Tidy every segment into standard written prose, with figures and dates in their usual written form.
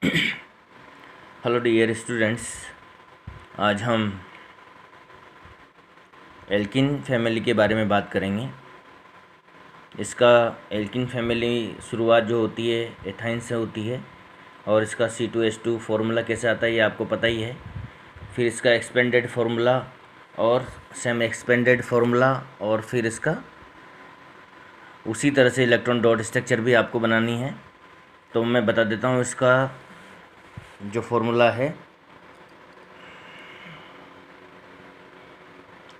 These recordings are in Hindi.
हेलो डियर स्टूडेंट्स, आज हम एल्किन फैमिली के बारे में बात करेंगे। इसका एल्किन फैमिली शुरुआत जो होती है एथाइन से होती है और इसका C2H2 फार्मूला कैसे आता है ये आपको पता ही है। फिर इसका एक्सपेंडेड फार्मूला और सेम एक्सपेंडेड फार्मूला और फिर इसका उसी तरह से इलेक्ट्रॉन डॉट स्ट्रक्चर भी आपको बनानी है। तो मैं बता देता हूँ इसका जो फार्मूला है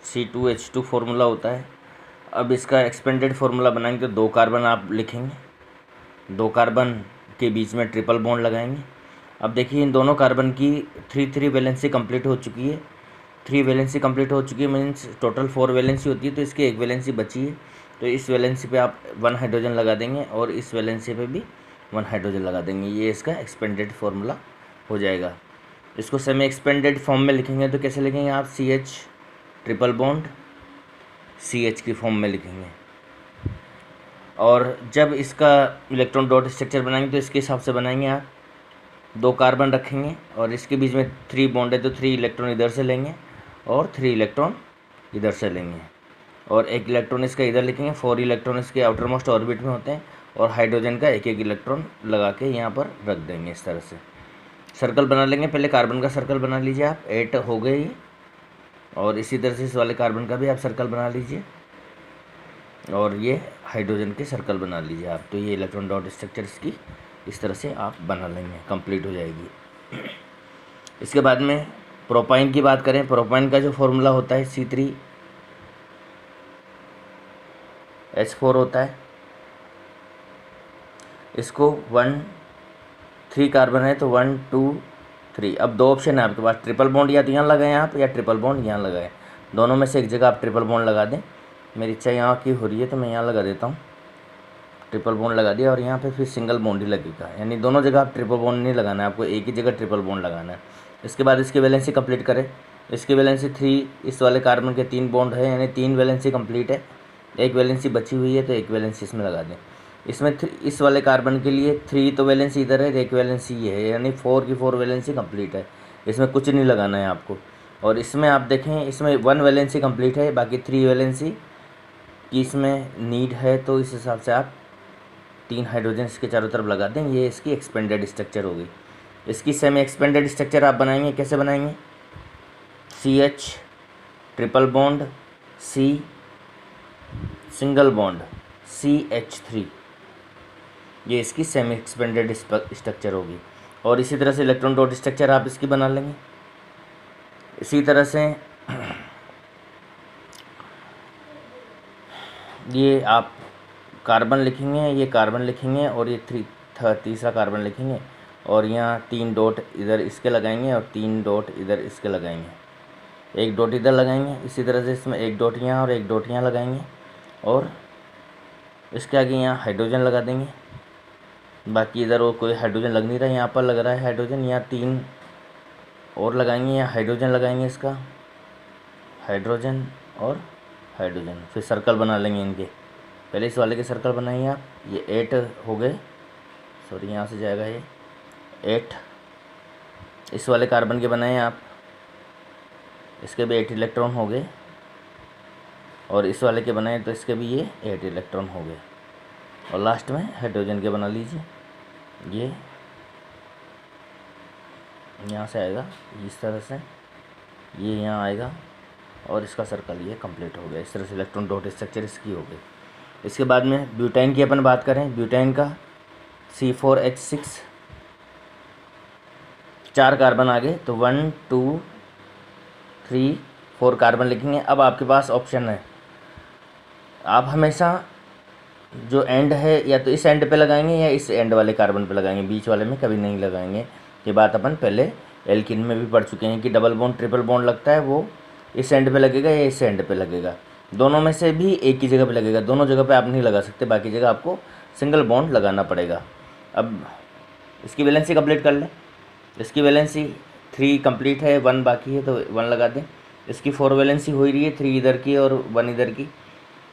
C2H2 फार्मूला होता है। अब इसका एक्सपेंडेड फार्मूला बनाएंगे तो 2 कार्बन आप लिखेंगे, 2 कार्बन के बीच में ट्रिपल बॉन्ड लगाएंगे। अब देखिए इन दोनों कार्बन की 3 वैलेंसी कंप्लीट हो चुकी है। 3 वैलेंसी कंप्लीट हो चुकी है मीन्स टोटल 4 वैलेंसी होती है, तो इसकी 1 वैलेंसी बची है। तो इस वैलेंसी पे आप 1 हाइड्रोजन लगा देंगे और इस वैलेंसी पे भी 1 हाइड्रोजन लगा देंगे। ये इसका एक्सपेंडेड फार्मूला हो जाएगा। इसको सेमी एक्सपेंडेड फॉर्म में लिखेंगे तो कैसे लिखेंगे आप, CH ट्रिपल बॉन्ड CH की फॉर्म में लिखेंगे। और जब इसका इलेक्ट्रॉन डॉट स्ट्रक्चर बनाएंगे तो इसके हिसाब से बनाएंगे आप। 2 कार्बन रखेंगे और इसके बीच में 3 बॉन्ड है तो 3 इलेक्ट्रॉन इधर से लेंगे और 3 इलेक्ट्रॉन इधर से लेंगे और 1 इलेक्ट्रॉन इसका इधर लिखेंगे। 4 इलेक्ट्रॉन इसके आउटर मोस्ट ऑर्बिट में होते हैं और हाइड्रोजन का 1 इलेक्ट्रॉन लगा के यहाँ पर रख देंगे। इस तरह से सर्कल बना लेंगे। पहले कार्बन का सर्कल बना लीजिए आप, 8 हो गए ये। और इसी तरह से इस वाले कार्बन का भी आप सर्कल बना लीजिए और ये हाइड्रोजन के सर्कल बना लीजिए आप। तो ये इलेक्ट्रॉन डॉट स्ट्रक्चर इसकी इस तरह से आप बना लेंगे, कंप्लीट हो जाएगी। इसके बाद में प्रोपाइन की बात करें, प्रोपाइन का जो फॉर्मूला होता है C3H4 होता है। इसको 3 कार्बन है तो 1 2 3। अब 2 ऑप्शन है आपके पास, ट्रिपल बॉन्ड या तो यहाँ लगाएं आप या ट्रिपल बॉन्ड यहाँ लगाएं। दोनों में से एक जगह आप ट्रिपल बॉन्ड लगा दें। मेरी इच्छा यहाँ की हो रही है तो मैं यहाँ लगा देता हूँ। ट्रिपल बॉन्ड लगा दिया और यहाँ पे फिर सिंगल बॉन्ड ही लगेगा, यानी दोनों जगह आप ट्रिपल बॉन्ड नहीं लगाना है, आपको एक ही जगह ट्रिपल बॉन्ड लगाना है। इसके बाद इसकी वैलेंसी कंप्लीट करें। इसकी वैलेंसी 3, इस वाले कार्बन के 3 बॉन्ड है यानी 3 वैलेंसी कंप्लीट है। 1 वैलेंसी बची हुई है तो 1 वैलेंसी इसमें लगा दें। इसमें इस वाले कार्बन के लिए 3 तो वैलेंसी इधर है, 1 वैलेंसी ये है, यानी 4 की 4 वैलेंसी कंप्लीट है। इसमें कुछ नहीं लगाना है आपको। और इसमें आप देखें इसमें 1 वैलेंसी कंप्लीट है, बाकी 3 वैलेंसी की इसमें नीड है, तो इस हिसाब से आप 3 हाइड्रोजन इसके चारों तरफ लगा दें। ये इसकी एक्सपेंडेड स्ट्रक्चर होगी। इसकी सेमी एक्सपेंडेड स्ट्रक्चर आप बनाएंगे, कैसे बनाएंगे, CH triple bond C single bond CH3, ये इसकी सेमी एक्सपेंडेड स्ट्रक्चर होगी। और इसी तरह से इलेक्ट्रॉन डॉट स्ट्रक्चर आप इसकी बना लेंगे। इसी तरह से ये आप कार्बन लिखेंगे, ये कार्बन लिखेंगे और ये तीसरा कार्बन लिखेंगे और यहाँ 3 डॉट इधर इसके लगाएंगे और 3 डॉट इधर इसके लगाएंगे। 1 डॉट इधर लगाएंगे। इसी तरह से इसमें 1 डॉट यहाँ और 1 डॉट यहाँ लगाएंगे और इसके आगे यहाँ हाइड्रोजन लगा देंगे। बाकी इधर और कोई हाइड्रोजन लग नहीं रहा है, यहाँ पर लग रहा है हाइड्रोजन। यहाँ 3 और लगाएंगे, यहाँ हाइड्रोजन लगाएंगे, इसका हाइड्रोजन और हाइड्रोजन। फिर सर्कल बना लेंगे इनके। पहले इस वाले के सर्कल बनाइए आप। ये 8 हो गए, सॉरी यहाँ से जाएगा ये 8। इस वाले कार्बन के बनाए आप, इसके भी 8 इलेक्ट्रॉन हो गए। और इस वाले के बनाए तो इसके भी ये 8 इलेक्ट्रॉन हो गए। और लास्ट में हाइड्रोजन के बना लीजिए। ये यहाँ से आएगा इस तरह से, ये यहाँ आएगा और इसका सर्कल ये कंप्लीट हो गया। इस तरह से इलेक्ट्रॉन डॉट स्ट्रक्चर इसकी हो गई। इसके बाद में ब्यूटाइन की अपन बात करें। ब्यूटाइन का C4H6, 4 कार्बन आ गए तो 1 2 3 4 कार्बन लिखेंगे। अब आपके पास ऑप्शन है, आप हमेशा जो एंड है या तो इस एंड पे लगाएंगे या इस एंड वाले कार्बन पे लगाएंगे, बीच वाले में कभी नहीं लगाएंगे। ये बात अपन पहले एल्किन में भी पढ़ चुके हैं कि डबल बॉन्ड ट्रिपल बॉन्ड लगता है वो इस एंड पे लगेगा या इस एंड पे लगेगा। दोनों में से भी एक ही जगह पे लगेगा, दोनों जगह पे आप नहीं लगा सकते, बाकी जगह आपको सिंगल बॉन्ड लगाना पड़ेगा। अब इसकी वैलेंसी कंप्लीट कर लें। इसकी वैलेंसी 3 कंप्लीट है, 1 बाकी है तो 1 लगा दें। इसकी 4 वैलेंसी हो रही है, 3 इधर की और 1 इधर की।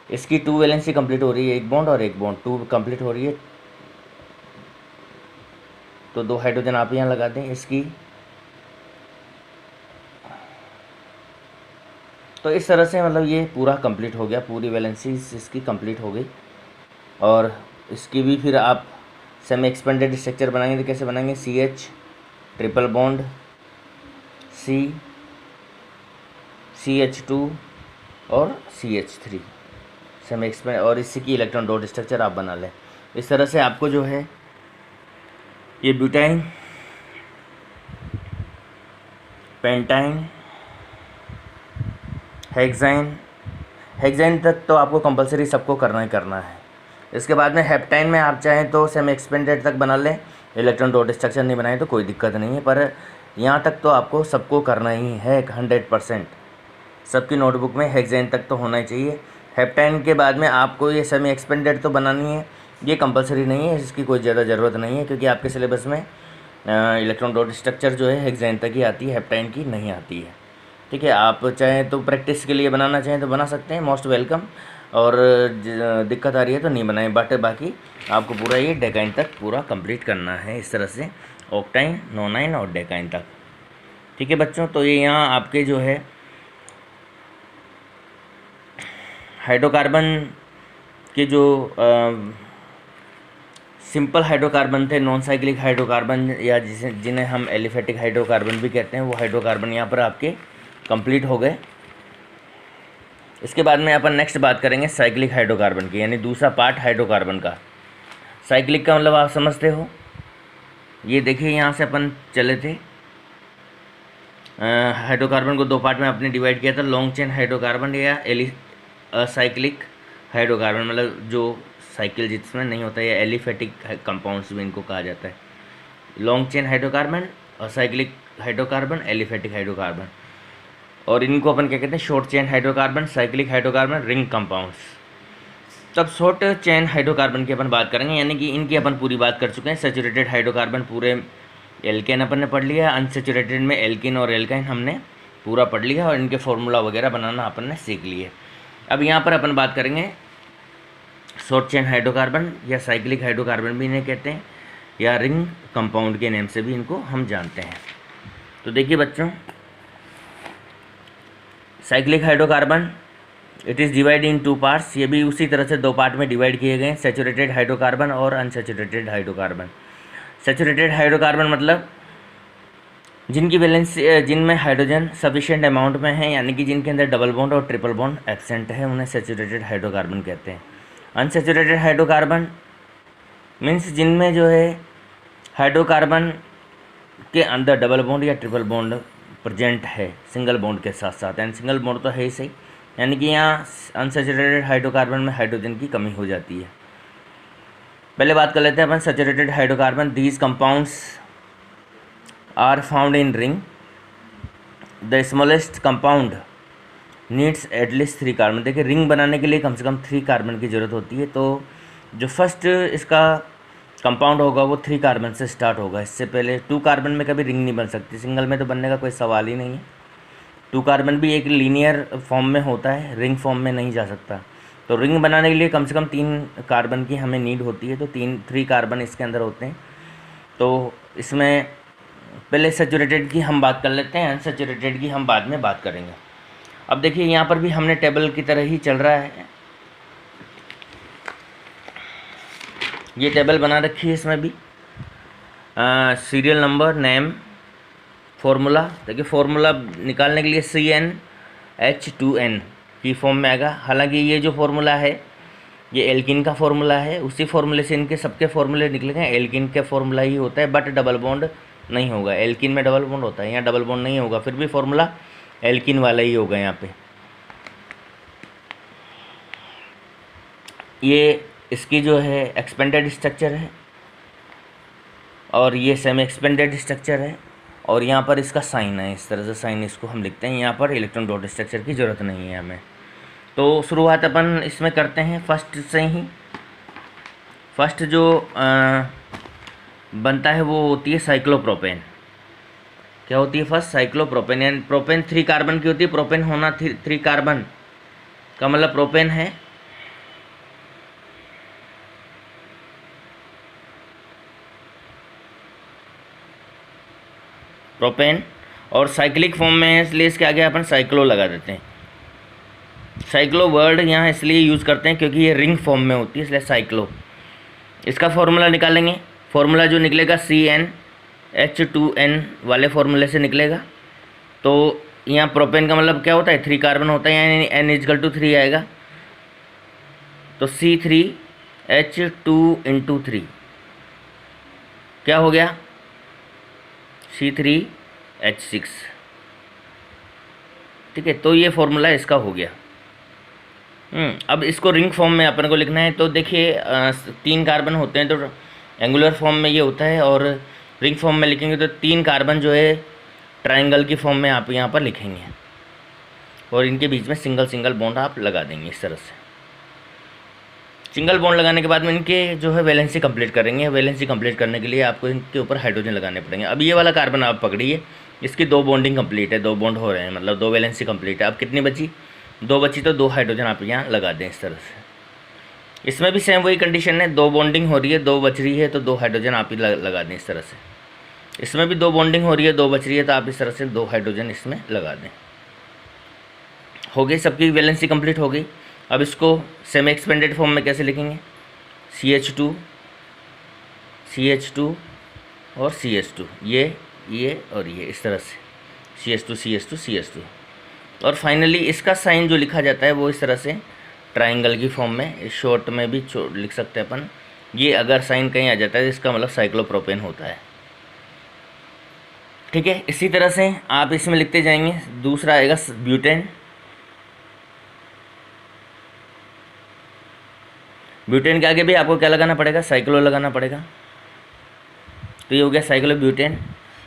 इसकी 2 वैलेंसी कंप्लीट हो रही है, 1 बॉन्ड और 1 बॉन्ड, 2 कंप्लीट हो रही है। तो 2 हाइड्रोजन आप यहाँ लगा दें इसकी। तो इस तरह से मतलब ये पूरा कंप्लीट हो गया, पूरी वैलेंसी इसकी कंप्लीट हो गई। और इसकी भी फिर आप सेमी एक्सपेंडेड स्ट्रक्चर बनाएंगे तो कैसे बनाएंगे, CH ट्रिपल बॉन्ड CH2 और CH3 सेमी एक्सपेंड, और इसी की इलेक्ट्रॉन डॉट स्ट्रक्चर आप बना लें। इस तरह से आपको जो है ये ब्यूटाइन, पेंटाइन, हेक्साइन तक तो आपको कंपलसरी सबको करना ही करना है। इसके बाद में हेप्टाइन में आप चाहें तो सेमी एक्सपेंडेड तक बना लें, इलेक्ट्रॉन डॉट स्ट्रक्चर नहीं बनाए तो कोई दिक्कत नहीं है, पर यहाँ तक तो आपको सबको करना ही है 100%। सबकी नोटबुक में हेक्साइन तक तो होना ही चाहिए। हेप्टाइन के बाद में आपको ये सेमी एक्सपेंडेड तो बनानी है, ये कंपलसरी नहीं है, इसकी कोई ज़्यादा ज़रूरत नहीं है, क्योंकि आपके सिलेबस में इलेक्ट्रॉन डॉट स्ट्रक्चर जो है हेक्साइन तक ही आती है, हेप्टाइन की नहीं आती है। ठीक है, आप चाहें तो प्रैक्टिस के लिए बनाना चाहें तो बना सकते हैं, मोस्ट वेलकम। और दिक्कत आ रही है तो नहीं बनाएं, बट बाकी आपको पूरा ये डेकाइन तक पूरा कंप्लीट करना है, इस तरह से ऑक्टाइन, नोनाइन और डेकाइन तक। ठीक है बच्चों, तो ये यहाँ आपके जो है हाइड्रोकार्बन के जो सिंपल हाइड्रोकार्बन थे, नॉन साइक्लिक हाइड्रोकार्बन या जिन्हें हम एलिफेटिक हाइड्रोकार्बन भी कहते हैं, वो हाइड्रोकार्बन यहाँ पर आपके कंप्लीट हो गए। इसके बाद में अपन नेक्स्ट बात करेंगे साइक्लिक हाइड्रोकार्बन की, यानी दूसरा पार्ट हाइड्रोकार्बन का। साइक्लिक का मतलब आप समझते हो, ये देखिए यहाँ से अपन चले थे, हाइड्रोकार्बन को 2 पार्ट में अपने डिवाइड किया था, लॉन्ग चेन हाइड्रोकार्बन या साइक्लिक हाइड्रोकार्बन, मतलब जो साइकिल जिसमें नहीं होता, या एलिफेटिक कंपाउंड्स भी इनको कहा जाता है। लॉन्ग चेन हाइड्रोकार्बन और साइक्लिक हाइड्रोकार्बन, एलिफेटिक हाइड्रोकार्बन, और इनको अपन क्या कहते हैं, short chain hydrocarbon, cyclic hydrocarbon, ring compounds. तब शॉर्ट चेन हाइड्रोकार्बन की अपन बात करेंगे, यानी कि इनकी अपन पूरी बात कर चुके हैं। सैचुरेटेड हाइड्रोकार्बन पूरे एल्केन अपन ने पढ़ लिया, अनसैचुरेटेड में एल्किन और एल्काइन हमने पूरा पढ़ लिया, और इनके फॉर्मूला वगैरह बनाना अपन ने सीख लिए। अब यहाँ पर अपन बात करेंगे शॉर्ट चेन हाइड्रोकार्बन, या साइक्लिक हाइड्रोकार्बन भी इन्हें कहते हैं, या रिंग कंपाउंड के नेम से भी इनको हम जानते हैं। तो देखिए बच्चों, cyclic hydrocarbon it is divide in 2 parts, ये भी उसी तरह से 2 पार्ट में डिवाइड किए गए, सैचुरेटेड हाइड्रोकार्बन और अनसैचुरेटेड हाइड्रोकार्बन। सैचुरेटेड हाइड्रोकार्बन मतलब जिनकी वैलेंस, जिनमें हाइड्रोजन सफिशिएंट अमाउंट में है, यानी कि जिनके अंदर डबल बॉन्ड और ट्रिपल बॉन्ड एब्सेंट है, उन्हें सैचुरेटेड हाइड्रोकार्बन कहते हैं। अनसैचुरेटेड हाइड्रोकार्बन मीन्स जिनमें जो है हाइड्रोकार्बन के अंदर डबल बॉन्ड या ट्रिपल बॉन्ड प्रेजेंट है सिंगल बॉन्ड के साथ साथ, एंड सिंगल बॉन्ड तो है ही सही, यानी कि यहाँ अनसैचुरेटेड हाइड्रोकार्बन में हाइड्रोजन की कमी हो जाती है। पहले बात कर लेते हैं अपन saturated hydrocarbon. These compounds are found in ring, the smallest compound needs at least 3 carbon. देखिए, रिंग बनाने के लिए कम से कम 3 कार्बन की ज़रूरत होती है, तो जो फर्स्ट इसका कंपाउंड होगा वो 3 कार्बन से स्टार्ट होगा। इससे पहले 2 कार्बन में कभी रिंग नहीं बन सकती, सिंगल में तो बनने का कोई सवाल ही नहीं है। 2 कार्बन भी एक लीनियर फॉर्म में होता है, रिंग फॉर्म में नहीं जा सकता। तो रिंग बनाने के लिए कम से कम 3 कार्बन की हमें नीड होती है, तो 3 कार्बन इसके अंदर होते हैं। तो इसमें पहले सैचुरेटेड की हम बात कर लेते हैं, अनसैचुरेटेड की हम बाद में बात करेंगे। अब देखिए, यहाँ पर भी हमने टेबल की तरह ही चल रहा है, ये टेबल बना रखी है, इसमें भी सीरियल नंबर, नेम, फार्मूला। देखिए, फार्मूला निकालने के लिए CnH2n की फॉर्म में आएगा। हालांकि ये जो फार्मूला है ये एल्किन का फार्मूला है, उसी फार्मूले से इनके सबके फार्मूले निकलेंगे, एल्किन का फार्मूला ही होता है, बट डबल बॉन्ड नहीं होगा। एल्किन में डबल बॉन्ड होता है, यहाँ डबल बॉन्ड नहीं होगा, फिर भी फार्मूला एल्किन वाला ही होगा। यहाँ पे ये इसकी जो है एक्सपेंडेड स्ट्रक्चर है, और ये सेमी एक्सपेंडेड स्ट्रक्चर है, और यहाँ पर इसका साइन है, इस तरह से साइन इसको हम लिखते हैं। यहाँ पर इलेक्ट्रॉन डॉट स्ट्रक्चर की ज़रूरत नहीं है हमें। तो शुरुआत अपन इसमें करते हैं फर्स्ट से ही। फर्स्ट जो बनता है वो होती है साइक्लोप्रोपेन। क्या होती है फर्स्ट? साइक्लोप्रोपेन। यानी प्रोपेन 3 कार्बन की होती है, प्रोपेन होना 3 कार्बन का मतलब प्रोपेन है। प्रोपेन, और साइक्लिक फॉर्म में है इसलिए इसके आगे अपन साइक्लो लगा देते हैं। साइक्लो वर्ड यहाँ इसलिए यूज़ करते हैं क्योंकि ये रिंग फॉर्म में होती है, इसलिए साइक्लो। इसका फॉर्मूला निकालेंगे, फॉर्मूला जो निकलेगा CnH2n वाले फॉर्मूले से निकलेगा। तो यहाँ प्रोपेन का मतलब क्या होता है, 3 कार्बन होता है, यानी N=3 आएगा। तो C3H2 × 3 क्या हो गया, C3H6। ठीक है, तो ये फॉर्मूला इसका हो गया। अब इसको रिंग फॉर्म में अपन को लिखना है। तो देखिए 3 कार्बन होते हैं तो एंगुलर फॉर्म में ये होता है, और रिंग फॉर्म में लिखेंगे तो 3 कार्बन जो है ट्रायंगल की फॉर्म में आप यहाँ पर लिखेंगे, और इनके बीच में सिंगल सिंगल बॉन्ड आप लगा देंगे इस तरह से। सिंगल बॉन्ड लगाने के बाद में इनके जो है वैलेंसी कंप्लीट करेंगे। वैलेंसी कंप्लीट करने के लिए आपको इनके ऊपर हाइड्रोजन लगाने पड़ेंगे। अब ये वाला कार्बन आप पकड़िए, इसकी 2 बॉन्डिंग कंप्लीट है, 2 बॉन्ड हो रहे हैं, मतलब 2 वैलेंसी कंप्लीट है। अब कितनी बची, 2 बची, तो 2 हाइड्रोजन आप यहाँ लगा दें इस तरह से। इसमें भी सेम वही कंडीशन है, 2 बॉन्डिंग हो रही है, 2 बच रही है, तो 2 हाइड्रोजन आप ही लगा दें इस तरह से। इसमें भी 2 बॉन्डिंग हो रही है, 2 बच रही है, तो आप इस तरह से 2 हाइड्रोजन इसमें लगा दें। हो गई, सबकी वैलेंसी कंप्लीट हो गई। अब इसको सेमी एक्सपेंडेड फॉर्म में कैसे लिखेंगे, CH2 और CH2, ये और ये इस तरह से CH2 और फाइनली इसका साइन जो लिखा जाता है वो इस तरह से ट्रायंगल की फॉर्म में, शॉर्ट में भी लिख सकते हैं अपन। ये अगर साइन कहीं आ जाता है इसका मतलब साइक्लोप्रोपेन होता है। ठीक है, इसी तरह से आप इसमें लिखते जाएंगे। दूसरा आएगा ब्यूटेन। ब्यूटेन के आगे भी आपको क्या लगाना पड़ेगा, साइक्लो लगाना पड़ेगा। तो ये हो गया साइक्लोब्यूटेन।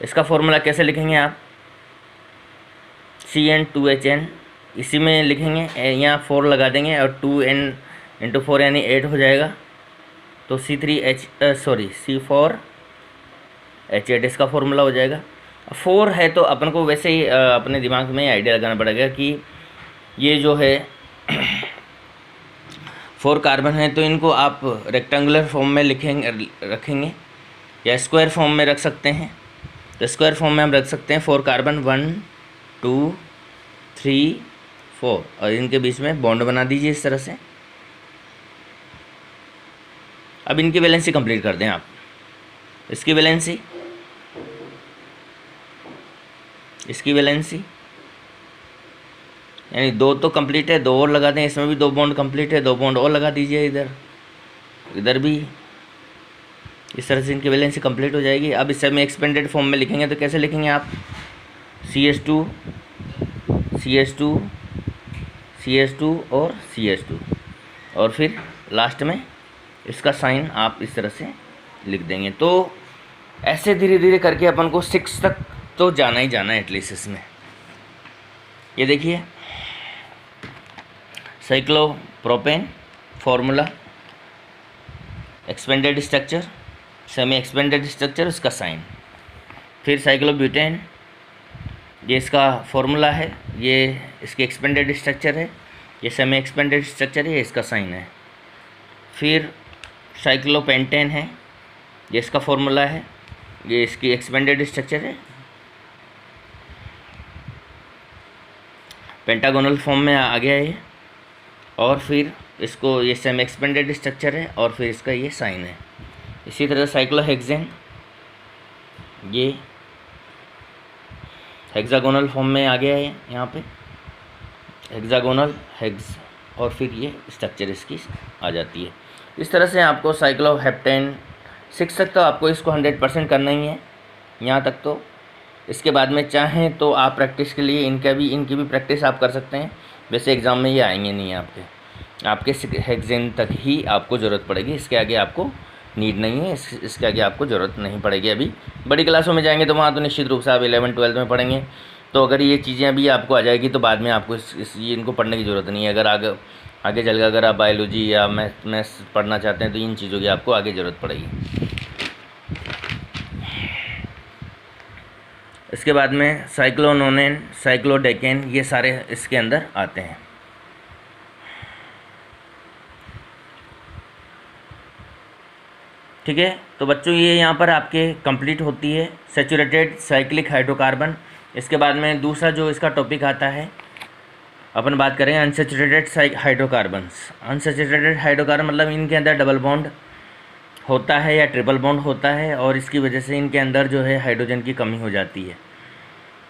इसका फॉर्मूला कैसे लिखेंगे आप, CN2HN, इसी में लिखेंगे, यहाँ 4 लगा देंगे और 2N × 4 यानी 8 हो जाएगा। तो C4H8 इसका फॉर्मूला हो जाएगा। 4 है तो अपन को वैसे ही अपने दिमाग में आइडिया लगाना पड़ेगा कि ये जो है 4 कार्बन है, तो इनको आप रेक्टेंगुलर फॉर्म में रखेंगे या स्क्वायर फॉर्म में रख सकते हैं। तो स्क्वायर फॉर्म में हम रख सकते हैं 4 कार्बन, 1 2 3 4, और इनके बीच में बॉन्ड बना दीजिए इस तरह से। अब इनकी वैलेंसी कंप्लीट कर दें आप। इसकी वैलेंसी यानी 2 तो कंप्लीट है, 2 और लगा दें। इसमें भी 2 बॉन्ड कंप्लीट है, 2 बॉन्ड और लगा दीजिए इधर भी। इस तरह से इनकी वैलेंसी कंप्लीट हो जाएगी। अब इसे में एक्सपेंडेड फॉर्म में लिखेंगे तो कैसे लिखेंगे आप, CH2 और CH2, और फिर लास्ट में इसका साइन आप इस तरह से लिख देंगे। तो ऐसे धीरे धीरे करके अपन को 6 तक तो जाना ही जाना है एटलीस्ट इसमें। ये देखिए cyclopropane formula, expanded structure, semi expanded structure, उसका साइन। फिर साइक्लोब्यूटेन, ये इसका फॉर्मूला है, ये इसकी एक्सपेंडेड स्ट्रक्चर है, ये सेमी एक्सपेंडेड स्ट्रक्चर है, ये इसका साइन है। फिर साइक्लोपेंटेन है, ये इसका फॉर्मूला है, ये इसकी एक्सपेंडेड स्ट्रक्चर है, पेंटागोनल फॉर्म में आ गया ये। और फिर इसको ये सेमी एक्सपेंडेड स्ट्रक्चर है, और फिर इसका ये साइन है। इसी तरह साइक्लोहेक्सेन, ये हेक्सागोनल फॉर्म में आ गया है, यहाँ पे हेक्सागोनल हेक्स, और फिर ये स्ट्रक्चर इसकी आ जाती है। इस तरह से आपको साइक्लोहेप्टेन 6 तक तो आपको इसको 100% करना ही है, यहाँ तक तो। इसके बाद में चाहें तो आप प्रैक्टिस के लिए इनकी भी प्रैक्टिस आप कर सकते हैं। वैसे एग्ज़ाम में ये आएंगे नहीं आपके हेक्सेन तक ही आपको ज़रूरत पड़ेगी, इसके आगे आपको नीड नहीं है, इसके आगे आपको ज़रूरत नहीं पड़ेगी। अभी बड़ी क्लासों में जाएंगे तो वहाँ तो निश्चित रूप से आप 11-12 में पढ़ेंगे, तो अगर ये चीज़ें अभी आपको आ जाएगी तो बाद में आपको इनको पढ़ने की ज़रूरत नहीं है। अगर आगे चल कर अगर आप बायोलॉजी या मैथ्स पढ़ना चाहते हैं तो इन चीज़ों की आपको आगे ज़रूरत पड़ेगी। इसके बाद में साइक्लोनोनेन, साइक्लोडेकेन, ये सारे इसके अंदर आते हैं। ठीक है। तो बच्चों ये यहाँ पर आपके कंप्लीट होती है सैचुरेटेड साइक्लिक हाइड्रोकार्बन। इसके बाद में दूसरा जो इसका टॉपिक आता है, अपन बात करेंगे अनसैचुरेटेड हाइड्रोकार्बन्स। अनसैचुरेटेड हाइड्रोकार्बन मतलब इनके अंदर डबल बॉन्ड होता है या ट्रिपल बॉन्ड होता है और इसकी वजह से इनके अंदर जो है हाइड्रोजन की कमी हो जाती है।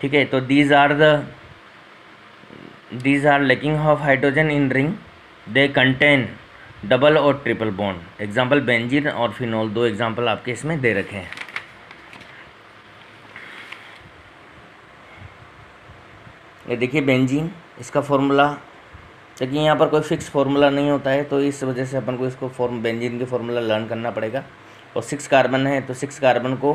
ठीक है। तो these are lacking of hydrogen in ring, they contain double और ट्रिपल बॉन्ड। एग्जाम्पल बेंजीन और फिनॉल, दो एग्जाम्पल आपके इसमें दे रखे हैं। ये देखिए बेंजीन, इसका फॉर्मूला, लेकिन यहाँ पर कोई फिक्स फार्मूला नहीं होता है, तो इस वजह से अपन को इसको बेंजीन के फार्मूला लर्न करना पड़ेगा। और 6 कार्बन है तो 6 कार्बन को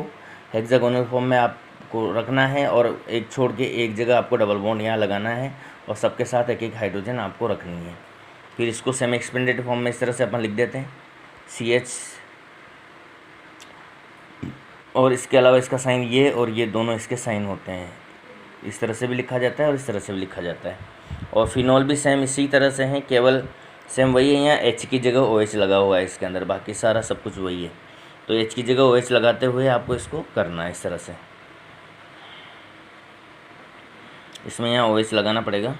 हेक्सागोनल फॉर्म में आपको रखना है और एक छोड़ के एक जगह आपको डबल बॉन्ड यहाँ लगाना है और सबके साथ एक एक हाइड्रोजन आपको रखनी है। फिर इसको सेमी एक्सपेंडेड फॉर्म में इस तरह से अपन लिख देते हैं CH, और इसके अलावा इसका साइन ये और ये दोनों इसके साइन होते हैं। इस तरह से भी लिखा जाता है और इस तरह से भी लिखा जाता है। और फिनॉल भी सेम इसी तरह से है, केवल सेम वही है, यहाँ H की जगह OH लगा हुआ है इसके अंदर, बाकी सारा सब कुछ वही है। तो H की जगह OH लगाते हुए आपको इसको करना है इस तरह से। इसमें यहाँ OH लगाना पड़ेगा,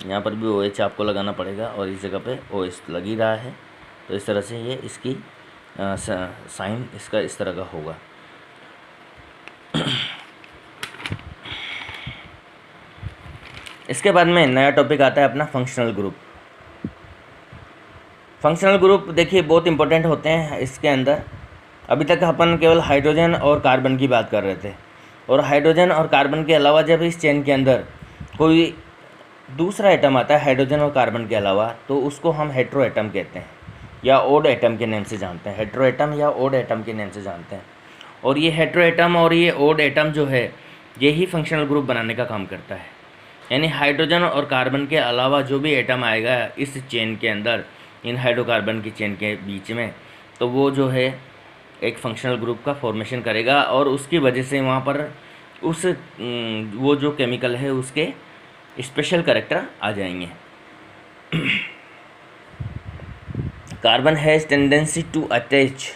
यहाँ पर भी OH आपको लगाना पड़ेगा और इस जगह पे OH लग ही रहा है। तो इस तरह से ये इसकी साइन इसका इस तरह का होगा। इसके बाद में नया टॉपिक आता है अपना फंक्शनल ग्रुप। फंक्शनल ग्रुप देखिए बहुत इंपॉर्टेंट होते हैं इसके अंदर। अभी तक अपन केवल हाइड्रोजन और कार्बन की बात कर रहे थे, और हाइड्रोजन और कार्बन के अलावा जब इस चेन के अंदर कोई दूसरा एटम आता है हाइड्रोजन और कार्बन के अलावा, तो उसको हम हेट्रो एटम कहते हैं या ओड एटम के नेम से जानते हैं। हेट्रो एटम या ओड एटम के नेम से जानते हैं। और ये हेट्रो एटम और ये ओड एटम जो है, ये ही फंक्शनल ग्रुप बनाने का काम करता है। यानी हाइड्रोजन और कार्बन के अलावा जो भी एटम आएगा इस चेन के अंदर, इन हाइड्रोकार्बन की चेन के बीच में, तो वो जो है एक फंक्शनल ग्रुप का फॉर्मेशन करेगा और उसकी वजह से वहाँ पर उस वो जो केमिकल है उसके स्पेशल कैरेक्टर आ जाएंगे। Carbon has tendency to attach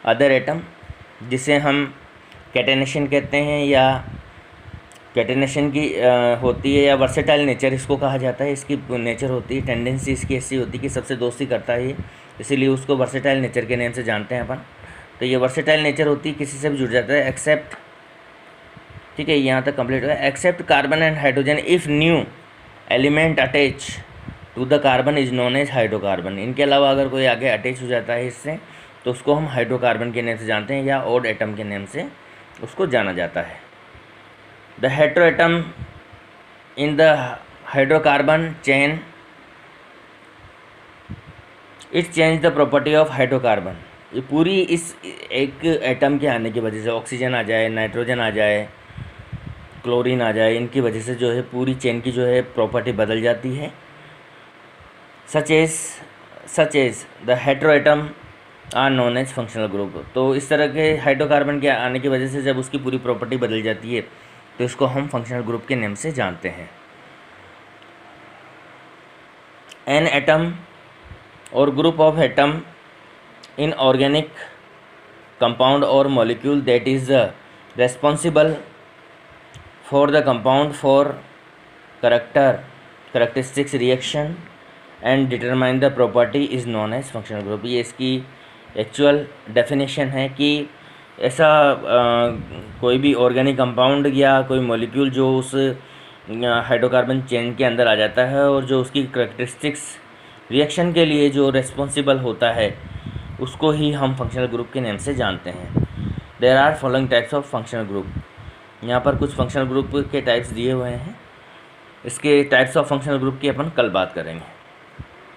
other atom, जिसे हम कैटेनेशन कहते हैं या कैटेनेशन की होती है, या वर्सेटाइल नेचर इसको कहा जाता है। इसकी नेचर होती है, टेंडेंसी इसकी ऐसी होती है कि सबसे दोस्ती करता है ये, इसीलिए उसको वर्सेटाइल नेचर के नेम से जानते हैं अपन। तो ये वर्सेटाइल नेचर होती है, किसी से भी जुड़ जाता है एक्सेप्ट, ठीक है, यहाँ तक कंप्लीट हुआ। Except carbon and hydrogen if new element attach to the carbon is known as hydrocarbon. इनके अलावा अगर कोई आगे अटैच हो जाता है इससे, तो उसको हम हाइड्रोकार्बन के नेम से जानते हैं या ओड एटम के नेम से उसको जाना जाता है। The hetero atom in the hydrocarbon chain it change the property of hydrocarbon. ये पूरी इस एक एटम के आने की वजह से, ऑक्सीजन आ जाए, नाइट्रोजन आ जाए, क्लोरीन आ जाए, इनकी वजह से जो है पूरी चेन की जो है प्रॉपर्टी बदल जाती है। Such as the hetero atom are known as functional group. तो इस तरह के हाइड्रोकार्बन के आने की वजह से जब उसकी पूरी प्रॉपर्टी बदल जाती है, तो इसको हम फंक्शनल ग्रुप के नेम से जानते हैं। एन एटम और group of atom in organic compound और molecule that is responsible for the compound for characteristics reaction and determine the property is known as functional group. ये इसकी एक्चुअल डेफिनेशन है कि ऐसा कोई भी ऑर्गेनिक कंपाउंड या कोई मॉलिक्यूल जो उस हाइड्रोकार्बन चेन के अंदर आ जाता है और जो उसकी करेक्टरिस्टिक्स रिएक्शन के लिए जो रेस्पॉन्सिबल होता है, उसको ही हम फंक्शनल ग्रुप के नेम से जानते हैं। There are following types of functional group. यहाँ पर कुछ फंक्शनल ग्रुप के टाइप्स दिए हुए हैं। इसके टाइप्स ऑफ फंक्शनल ग्रुप की अपन कल बात करेंगे।